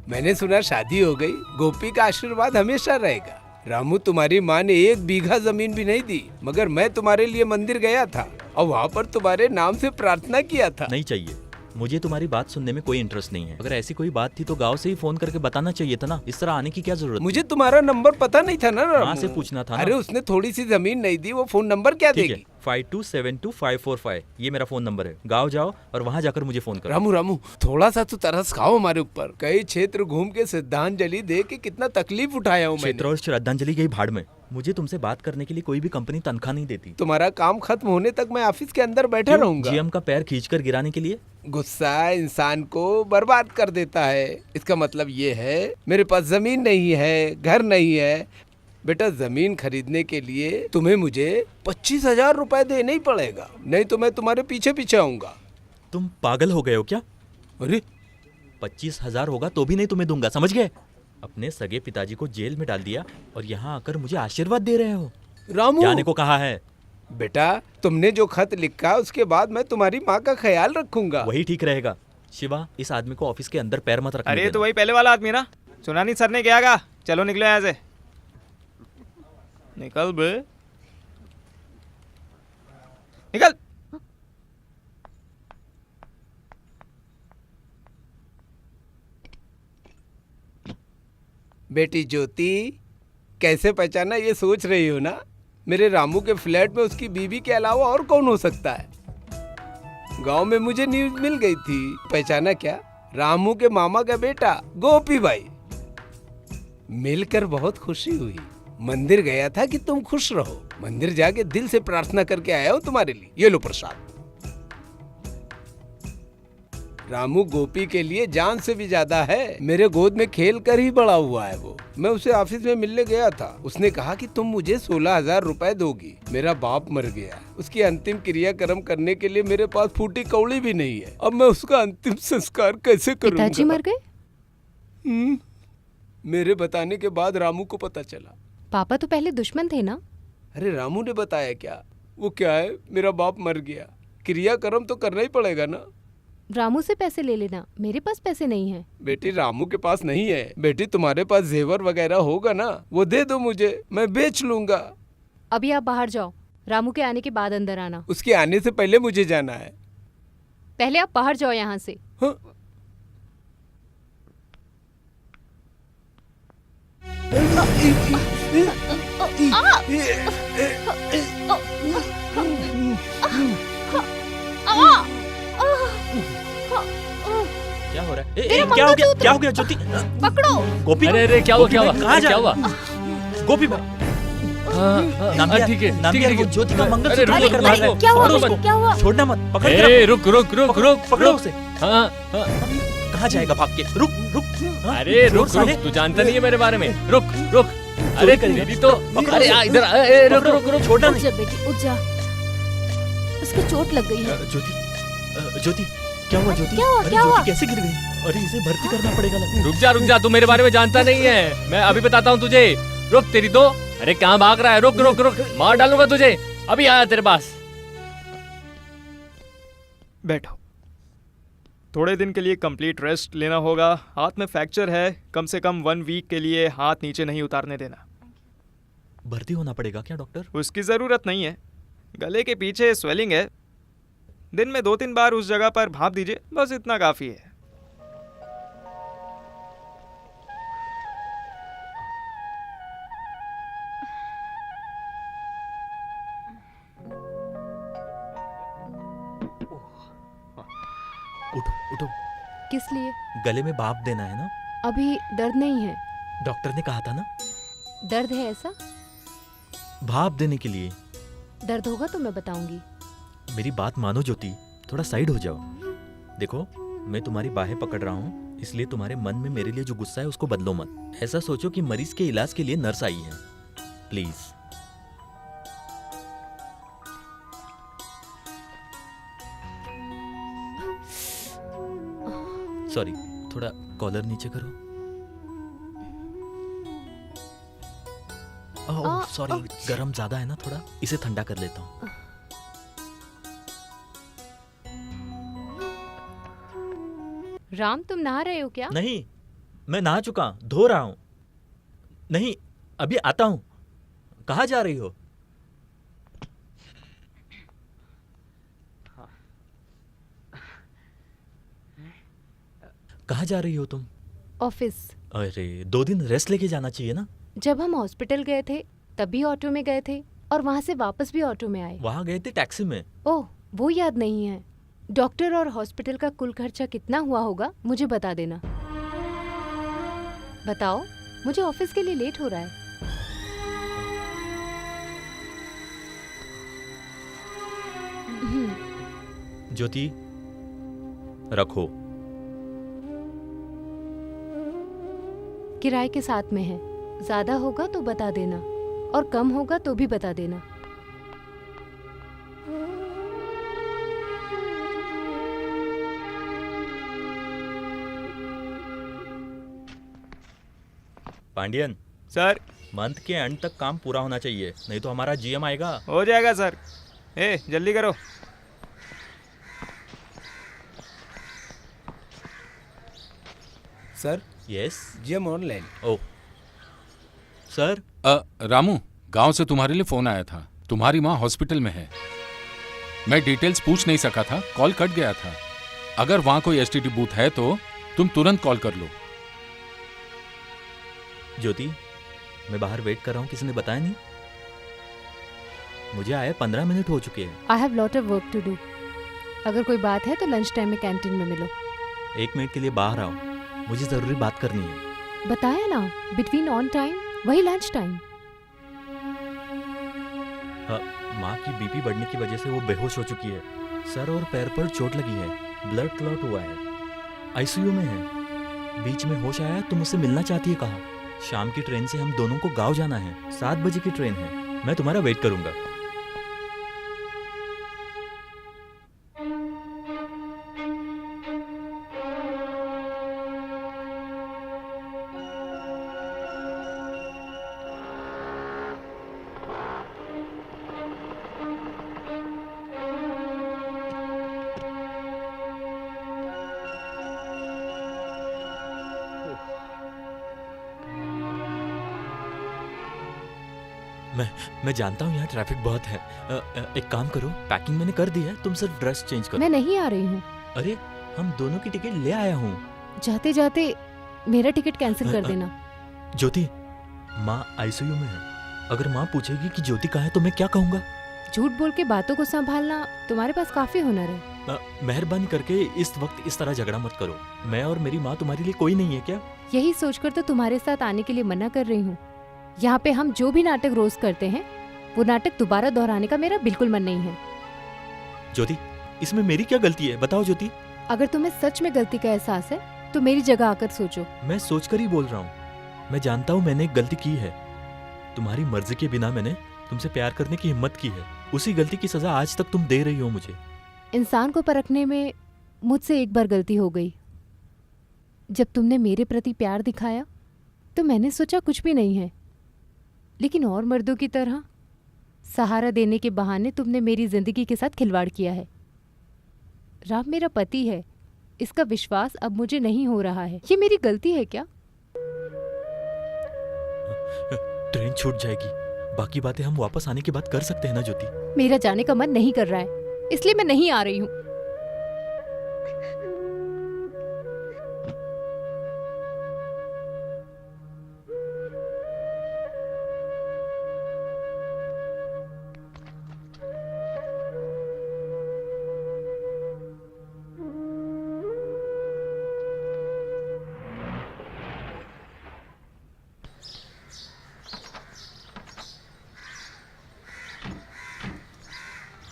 मैंने सुना शादी हो गई, गोपी का आशीर्वाद हमेशा रहेगा। रामू, तुम्हारी माँ ने 1 बीघा जमीन भी नहीं दी, मगर मैं तुम्हारे लिए मंदिर गया था और वहाँ पर तुम्हारे नाम से प्रार्थना किया था। नहीं चाहिए, मुझे तुम्हारी बात सुनने में कोई इंटरेस्ट नहीं है। अगर ऐसी कोई बात थी तो गांव से ही फोन करके बताना चाहिए था ना, इस तरह आने की क्या जरूरत? मुझे तुम्हारा नंबर पता नहीं था ना रामू। माँ से पूछना था ना। अरे उसने थोड़ी सी जमीन नहीं दी, वो फोन नंबर क्या देगी? 52722545 ये मेरा फोन नंबर है। गाँव जाओ और वहाँ जाकर मुझे फोन करो। रामू, थोड़ा सा तो तरस खाओ हमारे ऊपर। कई क्षेत्र घूम के श्रद्धांजलि दे के कितना तकलीफ उठाया हूँ क्षेत्र और श्रद्धांजलि गई भाड़ में। मुझे तुमसे बात करने के लिए कोई भी कंपनी तनख्वाह नहीं देती। तुम्हारा काम खत्म होने तक मैं ऑफिस के अंदर बैठा रहूंगा। जीएम का पैर खींचकर गिराने के लिए? गुस्सा इंसान को बर्बाद कर देता है। इसका मतलब ये है मेरे पास जमीन नहीं है, घर नहीं है। बेटा, जमीन खरीदने के लिए तुम्हें मुझे 25,000 रुपए देना ही पड़ेगा, नहीं तो मैं तुम्हारे पीछे पीछे आऊंगा। तुम पागल हो गए हो क्या? अरे 25,000 होगा तो भी नहीं तुम्हें दूंगा, समझ गए? अपने सगे पिताजी को जेल में डाल दिया और यहाँ आकर मुझे आशीर्वाद दे रहे हो। रामू, जाने को कहा है। बेटा, तुमने जो खत लिखा उसके बाद मैं तुम्हारी माँ का ख्याल रखूंगा। वही ठीक रहेगा। शिवा, इस आदमी को ऑफिस के अंदर पैर मत रखने अरे देना। तो वही पहले वाला आदमी ना, सुना नहीं सर ने क्या कहा? चलो निकलो यहाँ से, निकल बे, निकल। बेटी ज्योति, कैसे पहचाना ये सोच रही हो ना? मेरे रामू के फ्लैट में उसकी बीवी के अलावा और कौन हो सकता है? गांव में मुझे न्यूज मिल गई थी। पहचाना क्या? रामू के मामा का बेटा गोपी भाई। मिलकर बहुत खुशी हुई। मंदिर गया था कि तुम खुश रहो। मंदिर जाके दिल से प्रार्थना करके आया हूँ तुम्हारे लिए। ये लो प्रसाद। रामू गोपी के लिए जान से भी ज्यादा है। मेरे गोद में खेल कर ही बड़ा हुआ है वो। मैं उसे ऑफिस में मिलने गया था। उसने कहा कि तुम मुझे 16,000 रुपए दोगी। मेरा बाप मर गया, उसकी अंतिम क्रियाक्रम करने के लिए मेरे पास फूटी कौड़ी भी नहीं है। अब मैं उसका अंतिम संस्कार कैसे करूंगा? पिताजी मर गए? मेरे बताने के बाद रामू को पता चला। पापा तो पहले दुश्मन थे ना? अरे रामू ने बताया क्या? वो क्या है, मेरा बाप मर गया, क्रियाक्रम तो करना ही पड़ेगा ना। रामू से पैसे ले लेना, मेरे पास पैसे नहीं है। बेटी, रामू के पास नहीं है। बेटी, तुम्हारे पास जेवर वगैरह होगा ना, वो दे दो मुझे, मैं बेच लूंगा। अभी आप बाहर जाओ, रामू के आने के बाद अंदर आना। उसके आने से पहले मुझे जाना है। पहले आप बाहर जाओ यहाँ से। हाँ? क्या हो रहा है? क्या हो गया? क्या हो गया ज्योति? पकड़ो। गोपी, अरे क्या हुआ? क्या हुआ? कहाँ जा? क्या हुआ? गोपी, ठीक है। ज्योति का मंगल अरे सूत्र लेकर भाग रहा है। क्या हुआ? पकड़ो उसको। क्या हुआ? छोड़ना मत, पकड़ के ए, रखो। रुक पकड़ो उसे। हाँ, कहाँ जाएगा भाग के? रुक। हाँ? अरे जोर रुक, साले। तू जानता नहीं है मेरे बारे में। रुक। अरे करेगा। दीदी तो, पकड़ो अरे उसे। इधर रुक। छोड़ना उठ नहीं। जा बेटी, उठ जा। उसको चोट लग गई है। ज्योति, क्या हुआ ज्योति? क्या हुआ? अरे क्या हुआ? ज्योति कैसे गिर गई? अरे इसे भर्ती करना पड़ेगा लगता है। रुक जा, तू मेरे बारे में जानता नहीं है। मैं अभी बताता हूँ तुझे। रुक तेरी तो, अरे कहाँ भाग रहा है? रुक, मार डालूंगा तुझे। अभी आया तेरे पास। बैठो। थोड़े दिन के लिए कंप्लीट रेस्ट लेना होगा। हाथ में फ्रैक्चर है, कम से कम 1 वीक के लिए हाथ नीचे नहीं उतारने देना। भर्ती होना पड़ेगा क्या डॉक्टर? उसकी ज़रूरत नहीं है। गले के पीछे स्वेलिंग है, दिन में 2-3 बार उस जगह पर भाप दीजिए, बस इतना काफ़ी है। उठो। किस लिए? गले में भाप देना है ना? अभी दर्द नहीं है। डॉक्टर ने कहा था ना दर्द है ऐसा? भाप देने के लिए। दर्द होगा तो मैं बताऊंगी। मेरी बात मानो ज्योति, थोड़ा साइड हो जाओ। देखो, मैं तुम्हारी बाहें पकड़ रहा हूँ, इसलिए तुम्हारे मन में मेरे लिए जो गुस्सा है उसको बदलो मत। ऐसा सोचो कि मरीज के इलाज के लिए नर्स आई है। प्लीज। सॉरी, थोड़ा कॉलर नीचे करो। ओह सॉरी, गरम ज्यादा है ना, थोड़ा इसे ठंडा कर लेता हूँ। राम तुम नहा रहे हो क्या? नहीं, मैं नहा चुका, धो रहा हूँ। नहीं, अभी आता हूँ। कहाँ जा रही हो? कहाँ जा रही हो तुम? ऑफिस। अरे 2 दिन रेस्ट लेके जाना चाहिए ना। जब हम हॉस्पिटल गए थे तब भी ऑटो में गए थे और वहाँ से वापस भी ऑटो में आए। वहाँ गए थे टैक्सी में। ओह, वो याद नहीं है। डॉक्टर और हॉस्पिटल का कुल खर्चा कितना हुआ होगा मुझे बता देना। बताओ, मुझे ऑफिस के लिए लेट हो रहा है। ज्योति, रखो। किराए के साथ में है। ज्यादा होगा तो बता देना और कम होगा तो भी बता देना। पांडियन, सर, मंथ के एंड तक काम पूरा होना चाहिए, नहीं तो हमारा जीएम आएगा। हो जाएगा सर। जल्दी करो। Sir, yes. GM online. ओ सर। रामू, गांव से तुम्हारे लिए फोन आया था। तुम्हारी माँ हॉस्पिटल में है। मैं डिटेल्स पूछ नहीं सका था, कॉल कट गया था। अगर वहां कोई एसटीडी बूथ है तो तुम तुरंत कॉल कर लो। ज्योति, मैं बाहर वेट कर रहा हूँ, किसी ने बताया नहीं। मुझे आए 15 मिनट हो चुके हैं। I have lot of work to do. अगर कोई बात है तो लंच टाइम में कैंटीन में मिलो। 1 मिनट के लिए बाहर आओ, मुझे जरूरी बात करनी है। बताया ना, बिटवीन ऑन टाइम वही लंच टाइम। माँ की बीपी बढ़ने की वजह से वो बेहोश हो चुकी है। सर और पैर पर चोट लगी है, ब्लड क्लॉट हुआ है, आईसीयू में है। बीच में होश आया तो मुझसे मिलना चाहती है, कहा। शाम की ट्रेन से हम दोनों को गांव जाना है, 7 बजे की ट्रेन है। मैं तुम्हारा वेट करूंगा। मैं जानता हूँ यहाँ ट्रैफिक बहुत है। एक काम करो, पैकिंग मैंने कर दी है, तुम सिर्फ ड्रेस चेंज करो। मैं नहीं आ रही हूँ। अरे, हम दोनों की टिकट ले आया हूँ। जाते जाते मेरा टिकट कैंसिल कर देना। ज्योति, माँ आईसीयू में है। अगर माँ पूछेगी कि ज्योति कहाँ है तो मैं क्या कहूँगा? झूठ बोल के बातों को संभालना तुम्हारे पास काफी हुनर है। मेहरबानी करके इस वक्त इस तरह झगड़ा मत करो। मैं और मेरी माँ तुम्हारे लिए कोई नहीं है क्या? यही सोचकर तो तुम्हारे साथ आने के लिए मना कर रही हूँ। यहाँ पे हम जो भी नाटक रोज करते हैं वो नाटक दोबारा दोहराने का मेरा बिल्कुल मन नहीं है। ज्योति, इसमें मेरी क्या गलती है, बताओ ज्योति। अगर तुम्हें सच में गलती का एहसास है तो मेरी जगह आकर सोचो। मैं सोचकर ही बोल रहा हूँ। मैं जानता हूँ मैंने एक गलती की है। तुम्हारी मर्जी के बिना मैंने तुमसे प्यार करने की हिम्मत की है। उसी गलती की सजा आज तक तुम दे रही हो मुझे। इंसान को परखने में मुझसे एक बार गलती हो गई। जब तुमने मेरे प्रति प्यार दिखाया तो मैंने सोचा कुछ भी नहीं है, लेकिन और मर्दों की तरह सहारा देने के बहाने तुमने मेरी जिंदगी के साथ खिलवाड़ किया है। राम मेरा पति है, इसका विश्वास अब मुझे नहीं हो रहा है। ये मेरी गलती है क्या? ट्रेन छूट जाएगी, बाकी बातें हम वापस आने के बाद कर सकते हैं ना ज्योति? मेरा जाने का मन नहीं कर रहा है, इसलिए मैं नहीं आ रही हूँ।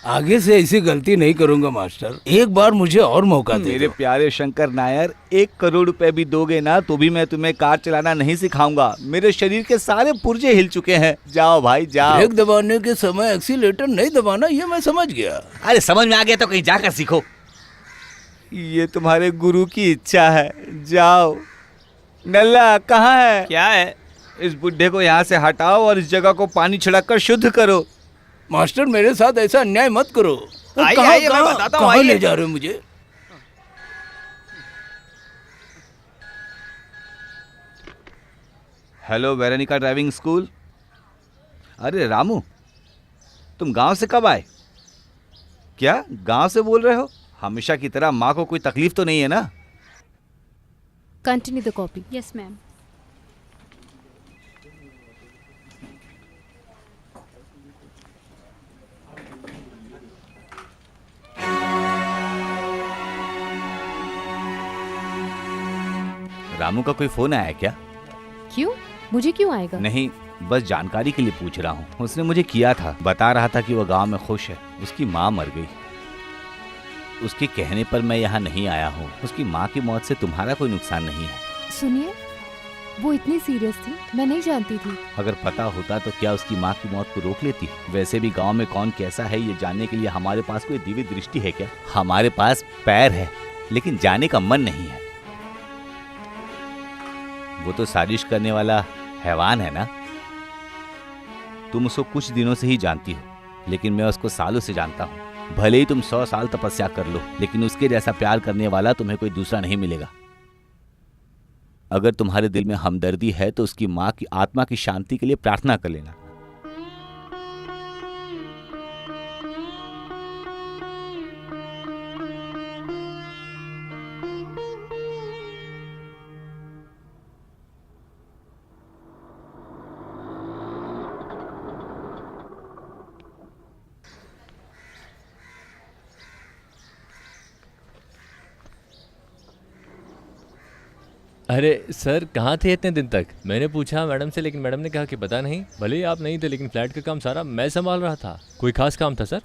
आगे से ऐसी गलती नहीं करूंगा मास्टर। एक बार मुझे और मौका दे मेरे दो। प्यारे शंकर नायर, 1 करोड़ रुपए भी दोगे ना तो भी मैं तुम्हें कार चलाना नहीं सिखाऊंगा। मेरे शरीर के सारे पुर्जे हिल चुके हैं। जाओ भाई जाओ। ब्रेक दबाने के समय एक्सीलेटर नहीं दबाना, ये मैं समझ गया। अरे समझ में आ गया तो कहीं जाकर सीखो। ये तुम्हारे गुरु की इच्छा है, जाओ। नल्ला कहाँ है? क्या है? इस बुड्ढे को यहाँ से हटाओ और इस जगह को पानी छिड़क शुद्ध करो। मास्टर, मेरे साथ ऐसा अन्याय मत करो। आइए, आइए, मैं बताता हूँ, कहाँ आइए। ले जा रहे हो मुझे? Hello Veronica driving school. अरे रामू, तुम गांव से कब आए? क्या गांव से बोल रहे हो? हमेशा की तरह माँ को कोई तकलीफ तो नहीं है ना? Continue the copy. Yes ma'am. Ramu का कोई फोन आया क्या? क्यों? मुझे क्यों आएगा? नहीं, बस जानकारी के लिए पूछ रहा हूँ। उसने मुझे किया था, बता रहा था कि वो गांव में खुश है। उसकी माँ मर गई। उसके कहने पर मैं यहाँ नहीं आया हूँ। उसकी माँ की मौत से तुम्हारा कोई नुकसान नहीं है। सुनिए, वो इतनी सीरियस थी, मैं नहीं जानती थी। अगर पता होता तो क्या उसकी माँ की मौत को रोक लेती? वैसे भी गांव में कौन कैसा है ये जानने के लिए हमारे पास कोई दिव्य दृष्टि है क्या? हमारे पास पैर है लेकिन जाने का मन नहीं है। वो तो साजिश करने वाला हैवान है ना। तुम उसको कुछ दिनों से ही जानती हो, लेकिन मैं उसको सालों से जानता हूँ। भले ही तुम 100 साल तपस्या कर लो, लेकिन उसके जैसा प्यार करने वाला तुम्हें कोई दूसरा नहीं मिलेगा। अगर तुम्हारे दिल में हमदर्दी है तो उसकी माँ की आत्मा की शांति के लिए प्रार्थना कर लेना। अरे सर, कहाँ थे इतने दिन तक? मैंने पूछा मैडम से, लेकिन मैडम ने कहा कि पता नहीं। भले ही आप नहीं थे, लेकिन फ्लैट का काम सारा मैं संभाल रहा था। कोई खास काम था सर?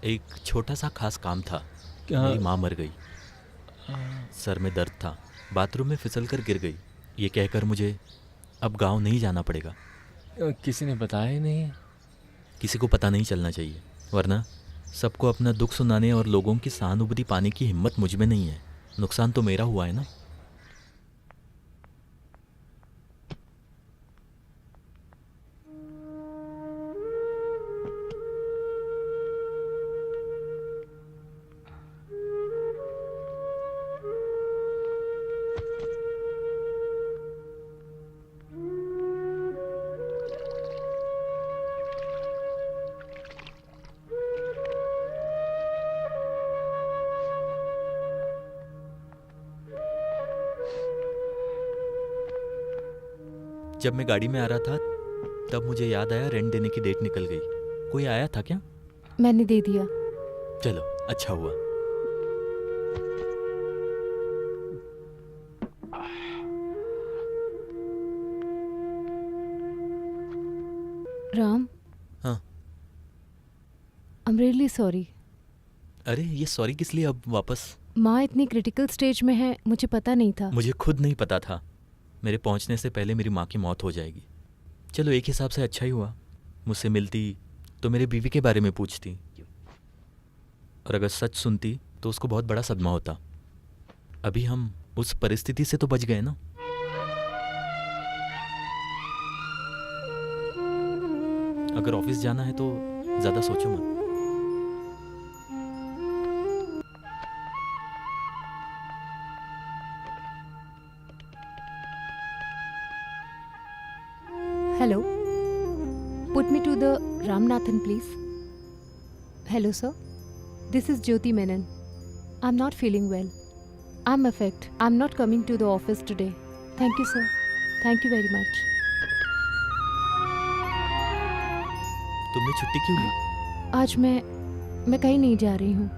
एक छोटा सा खास काम था। क्या? मेरी माँ मर गई। सर में दर्द था, बाथरूम में फिसल कर गिर गई। ये कहकर मुझे अब गांव नहीं जाना पड़ेगा। किसी ने बताया ही नहीं? किसी को पता नहीं चलना चाहिए, वरना सबको अपना दुख सुनाने और लोगों की सहानुभूति पाने की हिम्मत मुझ में नहीं है। नुकसान तो मेरा हुआ है ना। जब मैं गाड़ी में आ रहा था तब मुझे याद आया रेंट देने की डेट निकल गई। कोई आया था क्या? मैंने दे दिया। चलो, अच्छा हुआ। राम। हाँ। I am really sorry. अरे ये सॉरी किस लिए अब वापस? माँ इतनी क्रिटिकल स्टेज में है, मुझे पता नहीं था। मुझे खुद नहीं पता था। मेरे पहुंचने से पहले मेरी माँ की मौत हो जाएगी। चलो, एक हिसाब से अच्छा ही हुआ। मुझसे मिलती तो मेरे बीवी के बारे में पूछती, और अगर सच सुनती तो उसको बहुत बड़ा सदमा होता। अभी हम उस परिस्थिति से तो बच गए ना। अगर ऑफिस जाना है तो ज़्यादा सोचो मत। Hello. Put me to the Ramnathan, please. Hello, sir. This is Jyoti Menon. I'm not feeling well. I'm affected. I'm not coming to the office today. Thank you, sir. Thank you very much. तुमने छुट्टी क्यों ली? आज मैं कहीं नहीं जा रही हूँ।